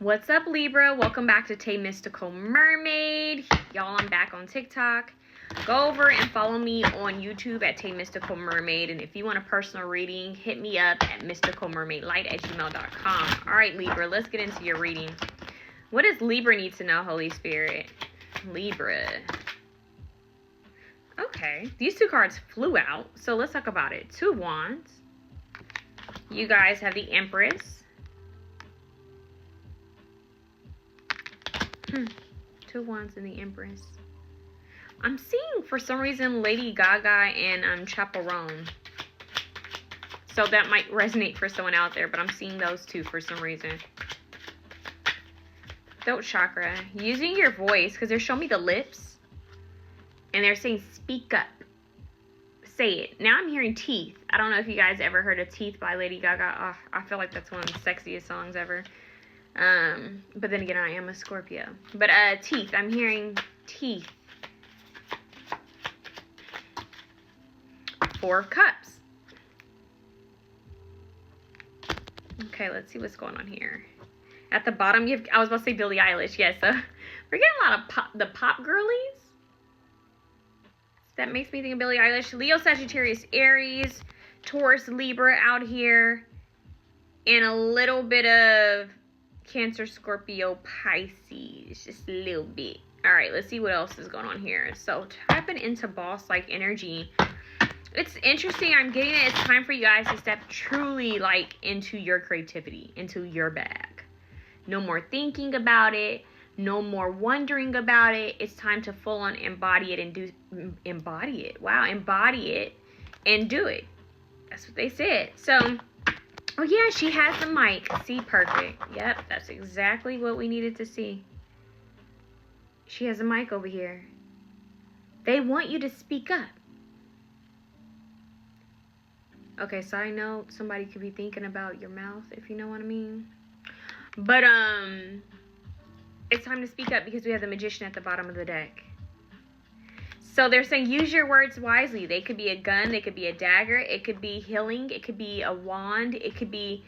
What's up, Libra? Welcome back to Tay Mystical Mermaid. Y'all, I'm back on TikTok. Go over and follow me on YouTube at Tay Mystical Mermaid. And if you want a personal reading, hit me up at mysticalmermaidlight@gmail.com. All right, Libra, let's get into your reading. What does Libra need to know, Holy Spirit? Libra. Okay, these two cards flew out, so let's talk about it. Two of Wands. You guys have the Empress. Two of Wands and the Empress. I'm seeing, for some reason, Lady Gaga and Chaperone. So that might resonate for someone out there, but I'm seeing those two for some reason. Throat chakra. Using your voice, because they're showing me the lips. And they're saying, speak up. Say it. Now I'm hearing Teeth. I don't know if you guys ever heard of Teeth by Lady Gaga. Oh, I feel like that's one of the sexiest songs ever. But then again, I am a Scorpio. But teeth. I'm hearing teeth. Four of Cups. Okay, let's see what's going on here. At the bottom, you have, I was about to say Billie Eilish. Yes, so we're getting a lot of the pop girlies. That makes me think of Billie Eilish. Leo, Sagittarius, Aries, Taurus, Libra out here. And a little bit of Cancer, Scorpio, Pisces. Just a little bit. All right, let's see what else is going on here. So tapping into boss-like energy. It's interesting. I'm getting it. It's time for you guys to step truly like into your creativity, into your bag. No more thinking about it. No more wondering about it. It's time to full on embody it and embody it. Wow, embody it and do it. That's what they said. So, oh yeah, she has the mic. See, perfect. Yep, that's exactly what we needed to see. She has a mic over here. They want you to speak up. Okay, side note, somebody could be thinking about your mouth, if you know what I mean. But, it's time to speak up because we have the Magician at the bottom of the deck. So they're saying use your words wisely. They could be a gun. They could be a dagger. It could be healing. It could be a wand. It could be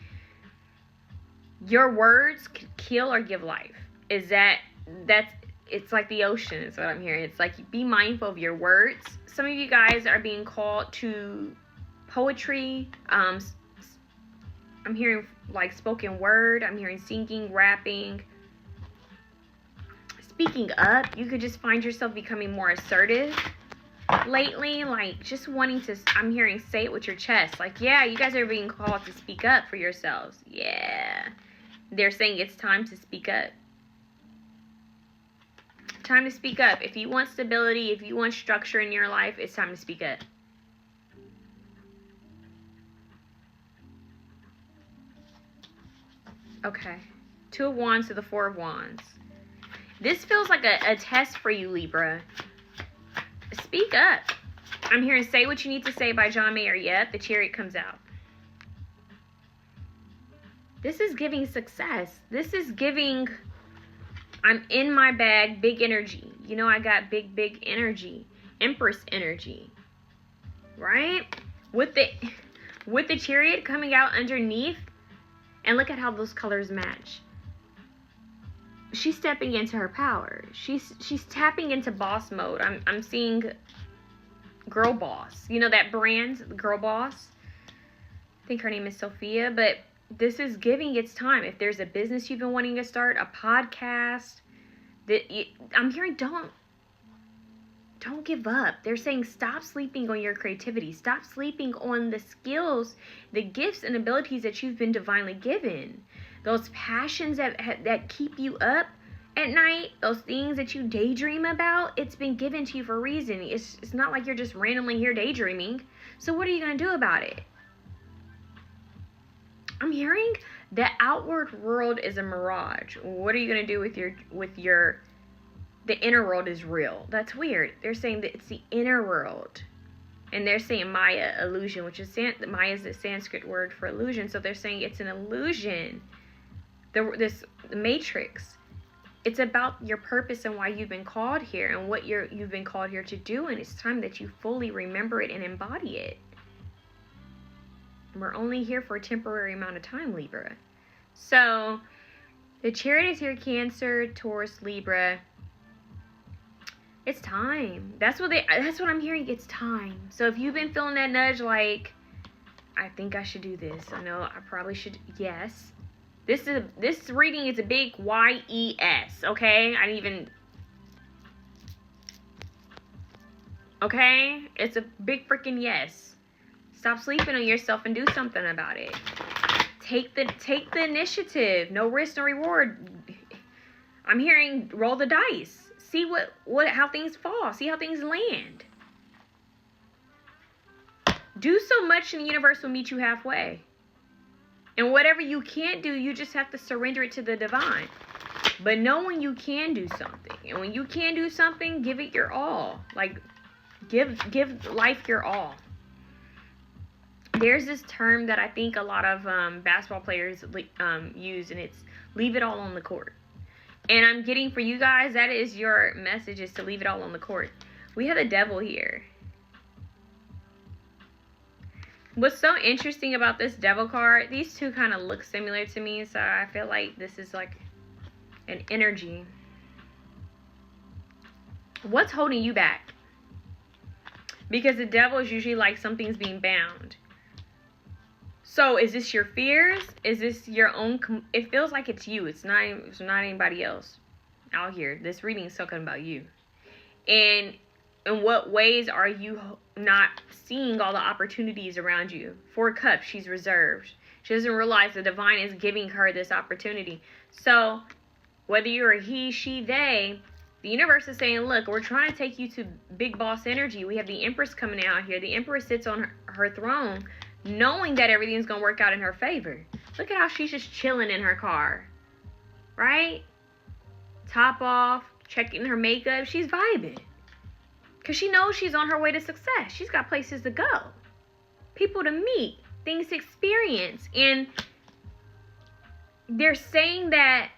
your words could kill or give life. It's like the ocean is what I'm hearing. It's like be mindful of your words. Some of you guys are being called to poetry. I'm hearing like spoken word. I'm hearing singing, rapping. Speaking up, you could just find yourself becoming more assertive lately, like just wanting to, I'm hearing say it with your chest, like, yeah, you guys are being called to speak up for yourselves. Yeah, they're saying it's time to speak up. Time to speak up. If you want stability, if you want structure in your life, it's time to speak up. Okay, Two of Wands to the Four of Wands. This feels like a test for you, Libra. Speak up. I'm hearing Say What You Need to Say by John Mayer. Yep, the Chariot comes out. This is giving success. This is giving, I'm in my bag, big energy. You know, I got big energy. Empress energy. Right? With the Chariot coming out underneath. And look at how those colors match. She's stepping into her power. She's tapping into boss mode. I'm seeing Girl Boss. You know that brand, Girl Boss? I think her name is Sophia. But this is giving its time. If there's a business you've been wanting to start, a podcast, I'm hearing don't give up. They're saying stop sleeping on your creativity. Stop sleeping on the skills, the gifts and abilities that you've been divinely given. Those passions that keep you up at night, those things that you daydream about, it's been given to you for a reason. It's not like you're just randomly here daydreaming. So what are you going to do about it? I'm hearing the outward world is a mirage. What are you going to do with your the inner world is real? That's weird. They're saying that it's the inner world. And they're saying Maya, illusion, which is Maya is the Sanskrit word for illusion. So they're saying it's an illusion. The matrix. It's about your purpose and why you've been called here and what you've been called here to do. And it's time that you fully remember it and embody it. We're only here for a temporary amount of time, Libra. So The Chariot is here, Cancer, Taurus, Libra. It's time. That's what I'm hearing. It's time. So if you've been feeling that nudge, like, I think I should do this. I know I probably should. Yes. This reading is a big YES. Okay? I didn't even. Okay? It's a big freaking yes. Stop sleeping on yourself and do something about it. Take the initiative. No risk, no reward. I'm hearing roll the dice. See how things fall. See how things land. Do so much and the universe will meet you halfway. And whatever you can't do, you just have to surrender it to the divine. But know when you can do something. And when you can do something, give it your all. Like, give life your all. There's this term that I think a lot of basketball players use, and it's leave it all on the court. And I'm getting for you guys, that is your message, is to leave it all on the court. We have the devil here. What's so interesting about this devil card, these two kind of look similar to me, so I feel like this is like an energy. What's holding you back? Because the devil is usually like something's being bound. So is this your fears? Is this your own? It feels like it's you. It's not anybody else out here. This reading is talking about you. And in what ways are you not seeing all the opportunities around you? 4 Cups, she's reserved. She doesn't realize the divine is giving her this opportunity. So whether you're a he, she, they, the universe is saying, look, we're trying to take you to big boss energy. We have the Empress coming out here. The Empress sits on her throne, knowing that everything's going to work out in her favor. Look at how she's just chilling in her car. Right? Top off, checking her makeup. She's vibing. Because she knows she's on her way to success. She's got places to go. People to meet. Things to experience. And they're saying that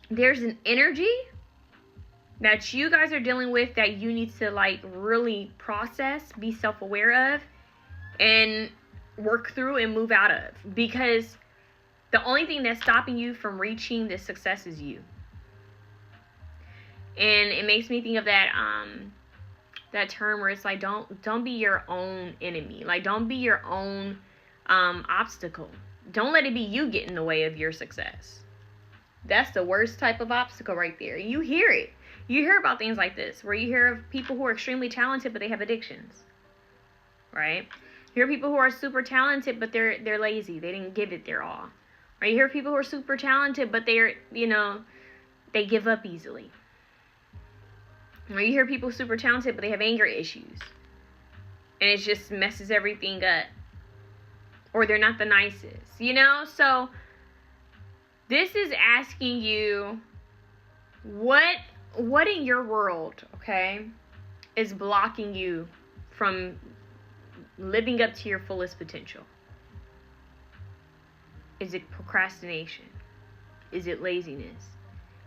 there's an energy that you guys are dealing with that you need to like really process, be self-aware of, and work through and move out of. Because the only thing that's stopping you from reaching this success is you. And it makes me think of that term where it's like don't be your own enemy. Like, don't be your own obstacle. Don't let it be you get in the way of your success. That's the worst type of obstacle right there. You hear it. You hear about things like this where you hear of people who are extremely talented but they have addictions. Right? You hear people who are super talented but they're lazy. They didn't give it their all. Or you hear people who are super talented but they're, they give up easily. Or you hear people super talented, but they have anger issues. And it just messes everything up. Or they're not the nicest, So, this is asking you, what in your world, okay, is blocking you from living up to your fullest potential? Is it procrastination? Is it laziness?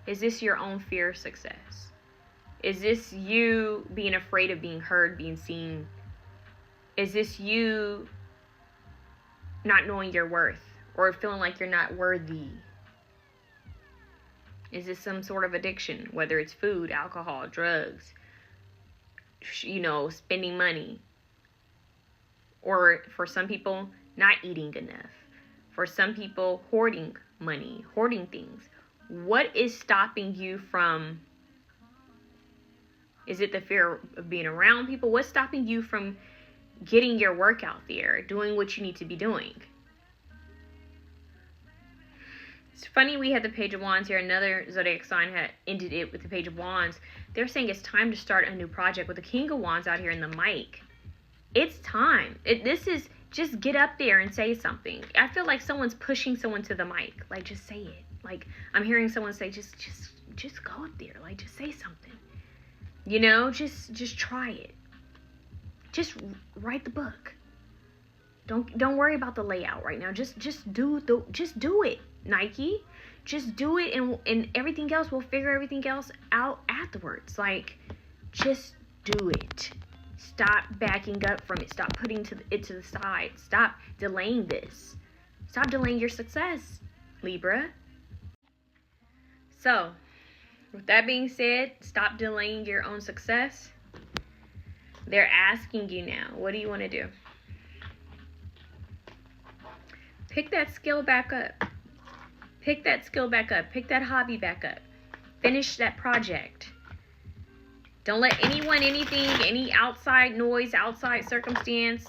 Is this your own fear of success? Is this you being afraid of being heard, being seen? Is this you not knowing your worth or feeling like you're not worthy? Is this some sort of addiction, whether it's food, alcohol, drugs, spending money? Or for some people, not eating enough. For some people, hoarding money, hoarding things. What is stopping you from... Is it the fear of being around people? What's stopping you from getting your work out there, doing what you need to be doing? It's funny we had the Page of Wands here. Another zodiac sign had ended it with the Page of Wands. They're saying it's time to start a new project with the King of Wands out here in the mic. It's time. This is just get up there and say something. I feel like someone's pushing someone to the mic. Like, just say it. Like, I'm hearing someone say, just go up there. Like, just say something. Just try it. Just write the book. Don't worry about the layout right now. Just do it, Nike. Just do it, and everything else, we'll figure everything else out afterwards. Like, just do it. Stop backing up from it. Stop putting it to the side. Stop delaying this. Stop delaying your success, Libra. So, with that being said, stop delaying your own success. They're asking you now, what do you want to do? Pick that skill back up. Pick that skill back up. Pick that hobby back up. Finish that project. Don't let anyone, anything, any outside noise, outside circumstance,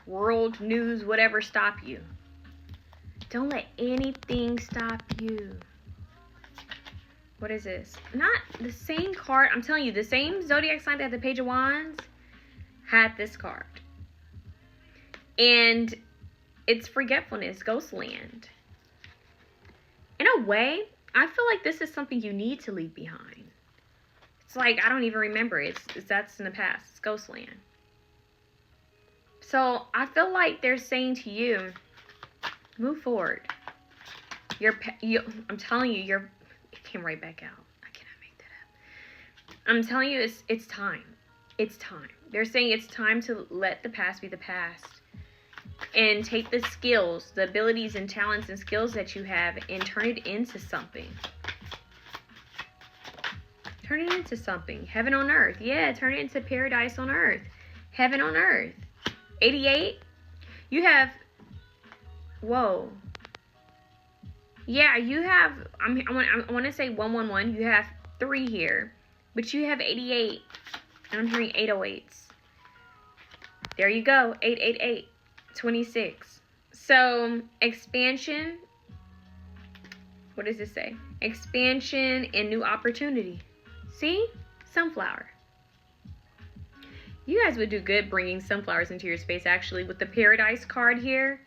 world news, whatever stop you. Don't let anything stop you. What is this? Not the same card. I'm telling you, the same zodiac sign that had the Page of Wands had this card. And it's forgetfulness, Ghostland. In a way, I feel like this is something you need to leave behind. It's like, I don't even remember. That's in the past. It's Ghostland. So, I feel like they're saying to you, move forward. I'm telling you, it came right back out. I cannot make that up. I'm telling you, it's time. It's time. They're saying it's time to let the past be the past. And take the skills, the abilities and talents and skills that you have and turn it into something. Turn it into something. Heaven on earth. Yeah, turn it into paradise on earth. Heaven on earth. 88. You have... Whoa. Yeah, you have... I want to say 111. You have 3 here. But you have 88. And I'm hearing 808s. There you go. 888. 26. So, expansion. What does this say? Expansion and new opportunity. See? Sunflower. You guys would do good bringing sunflowers into your space, actually. With the Paradise card here,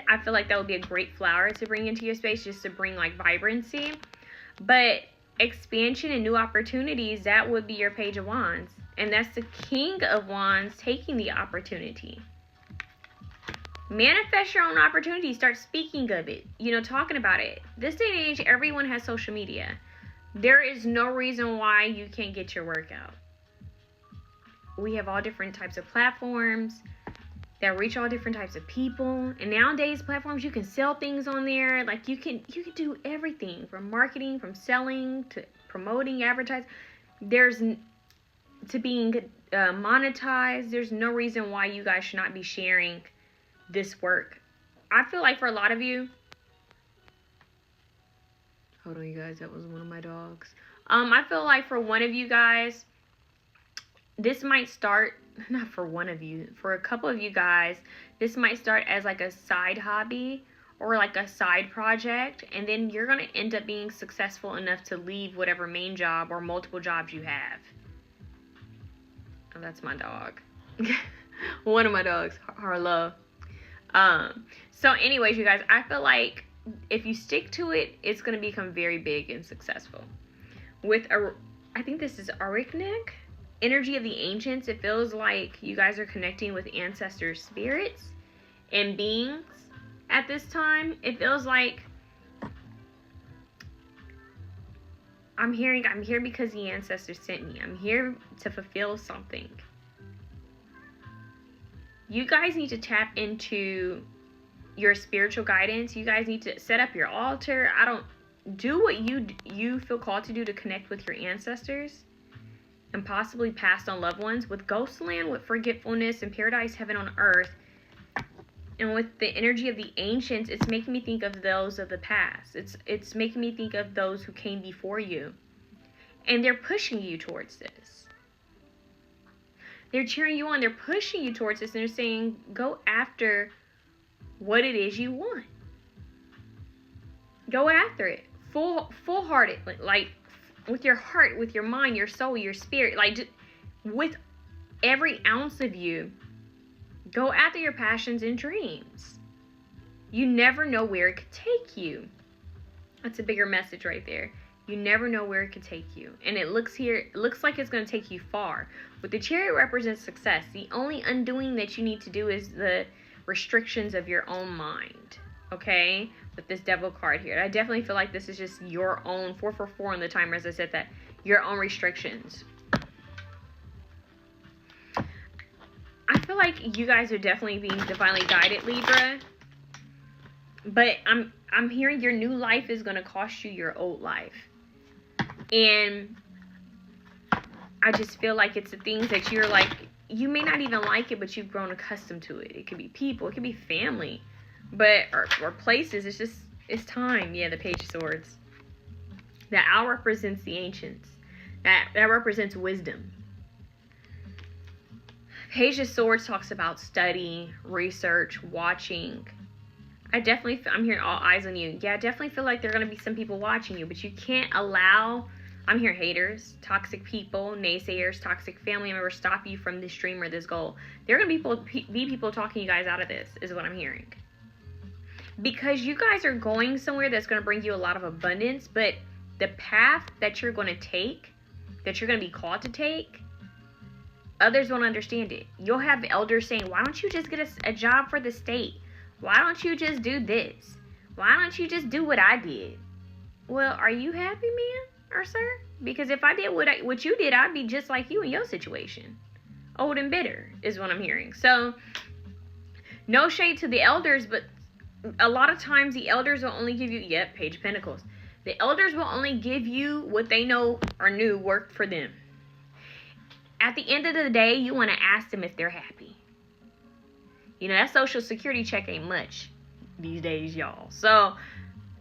I feel like that would be a great flower to bring into your space, just to bring, like, vibrancy. But expansion and new opportunities, that would be your Page of Wands. And that's the King of Wands taking the opportunity. Manifest your own opportunity. Start speaking of it. Talking about it. This day and age, everyone has social media. There is no reason why you can't get your work out. We have all different types of platforms that reach all different types of people. And nowadays, platforms, you can sell things on there. Like, you can do everything. From marketing, from selling, to promoting, advertising. To being monetized. There's no reason why you guys should not be sharing this work. I feel like for a lot of you, hold on, you guys, that was one of my dogs. I feel like for one of you guys, this might start, not for one of you, for a couple of you guys, this might start as like a side hobby or like a side project, and then you're going to end up being successful enough to leave whatever main job or multiple jobs you have. Oh, that's my dog. One of my dogs, Harlow. So anyways, you guys, I feel like if you stick to it, it's going to become very big and successful. With I think this is Arachnic, energy of the ancients. It feels like you guys are connecting with ancestor spirits and beings at this time. It feels like I'm here because the ancestors sent me. I'm here to fulfill something. You guys need to tap into your spiritual guidance. You guys need to set up your altar. Do what you feel called to do to connect with your ancestors and possibly passed on loved ones. With Ghostland, with forgetfulness and paradise, heaven on earth, and with the energy of the ancients, it's making me think of those of the past. It's making me think of those who came before you, and they're pushing you towards this. They're cheering you on. They're pushing you towards this. And they're saying, go after what it is you want. Go after it. Full-hearted. Like, with your heart, with your mind, your soul, your spirit. Like, just, with every ounce of you, go after your passions and dreams. You never know where it could take you. That's a bigger message right there. You never know where it could take you. And it looks like it's going to take you far. With the Chariot represents success. The only undoing that you need to do is the restrictions of your own mind. Okay? With this Devil card here. I definitely feel like this is just your own 444 on the timer, as I said that. Your own restrictions. I feel like you guys are definitely being divinely guided, Libra. But I'm hearing your new life is going to cost you your old life. And I just feel like it's the things that you're like, you may not even like it, but you've grown accustomed to it. It could be people, it could be family, but or places. It's time. Yeah, the Page of Swords. The owl represents the ancients. That represents wisdom. Page of Swords talks about study, research, watching. I'm hearing all eyes on you. Yeah, I definitely feel like there are going to be some people watching you, but you can't allow, I'm hearing haters, toxic people, naysayers, toxic family members stop you from this dream or this goal. There are going to be people talking you guys out of this, is what I'm hearing. Because you guys are going somewhere that's going to bring you a lot of abundance, but the path that you're going to take, that you're going to be called to take, others won't understand it. You'll have elders saying, why don't you just get a job for the state? Why don't you just do this? Why don't you just do what I did? Well, are you happy, man or sir? Because if I did what you did, I'd be just like you in your situation. Old and bitter is what I'm hearing. So, no shade to the elders, but a lot of times the elders will only give you, Page of Pentacles. The elders will only give you what they know or knew worked for them. At the end of the day, you want to ask them if they're happy. You know, that social security check ain't much these days, y'all. So,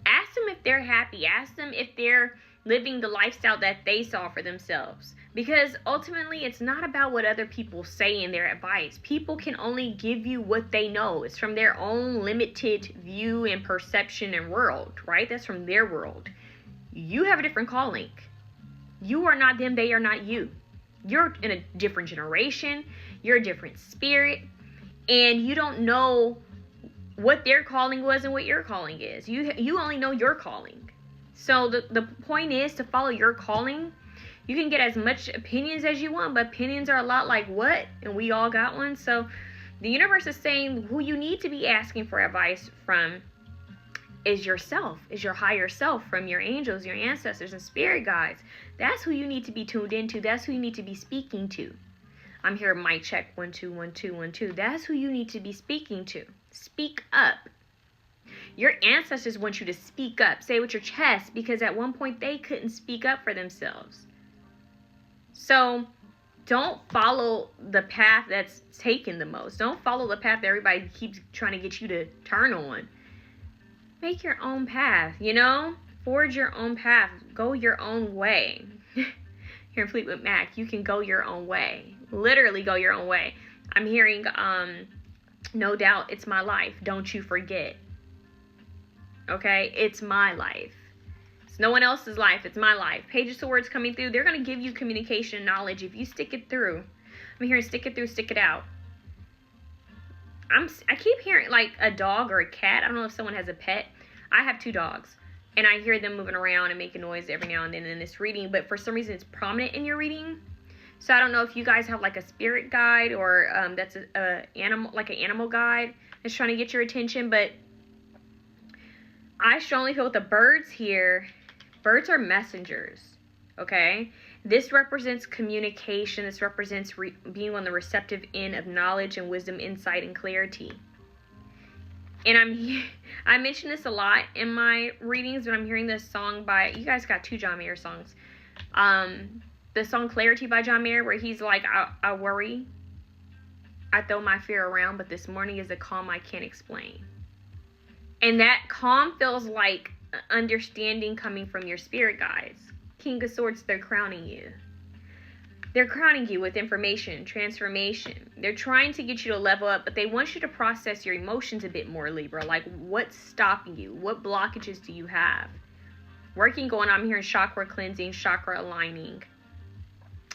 ask them if they're happy. Ask them if they're living the lifestyle that they saw for themselves. Because ultimately, it's not about what other people say in their advice. People can only give you what they know. It's from their own limited view and perception and world, right? That's from their world. You have a different calling. You are not them. They are not you. You're in a different generation. You're a different spirit. And you don't know what their calling was and what your calling is. You only know your calling. So the point is to follow your calling. You can get as much opinions as you want, but opinions are a lot like what? And we all got one. So the universe is saying who you need to be asking for advice from is yourself, is your higher self, from your angels, your ancestors, and spirit guides. That's who you need to be tuned into. That's who you need to be speaking to. I'm here, mic check, 1 2 1 2 1 2. That's who you need to be speaking to. Speak up. Your ancestors want you to speak up. Say it with your chest, because at one point they couldn't speak up for themselves. So don't follow the path that's taken the most. Don't follow the path that everybody keeps trying to get you to turn on. Make your own path, you know? Forge your own path. Go your own way. Here in Fleetwood Mac, you can go your own way. Literally go your own way. I'm hearing, no doubt, it's my life. Don't you forget. Okay? It's my life. It's no one else's life. It's my life. Page of Swords coming through. They're going to give you communication knowledge if you stick it through. I'm hearing stick it through, stick it out. I keep hearing like a dog or a cat. I don't know if someone has a pet. I have 2 dogs. And I hear them moving around and making noise every now and then in this reading. But for some reason, it's prominent in your reading. So I don't know if you guys have like a spirit guide or that's a animal, like an animal guide that's trying to get your attention. But I strongly feel with the birds here, birds are messengers, okay? This represents communication. This represents being on the receptive end of knowledge and wisdom, insight, and clarity. And I mention this a lot in my readings when I'm hearing this song by, you guys got 2 John Mayer songs. The song Clarity by John Mayer, where he's like, I worry, I throw my fear around, but this morning is a calm I can't explain. And that calm feels like understanding coming from your spirit guides. King of Swords, they're crowning you. They're crowning you with information, transformation. They're trying to get you to level up, but they want you to process your emotions a bit more, Libra. Like, what's stopping you? What blockages do you have? Working going on here in chakra cleansing, chakra aligning.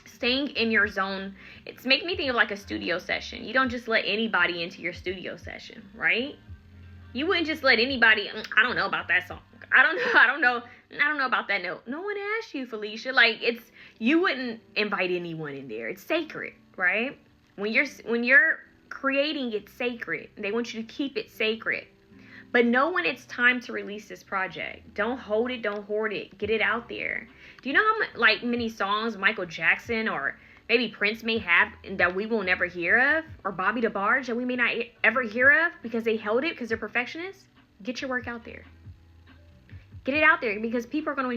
Staying in your zone. It's making me think of like a studio session. You don't just let anybody into your studio session, right? You wouldn't just let anybody, I don't know about that song. I don't know about that note. No one asked you, Felicia. Like, you wouldn't invite anyone in there. It's sacred, right? When you're creating, it's sacred. They want you to keep it sacred. But know when it's time to release this project. Don't hold it, don't hoard it. Get it out there. Do you know how many songs Michael Jackson or maybe Prince may have that we will never hear of? Or Bobby DeBarge that we may not ever hear of because they held it because they're perfectionists? Get your work out there. Get it out there because people are going to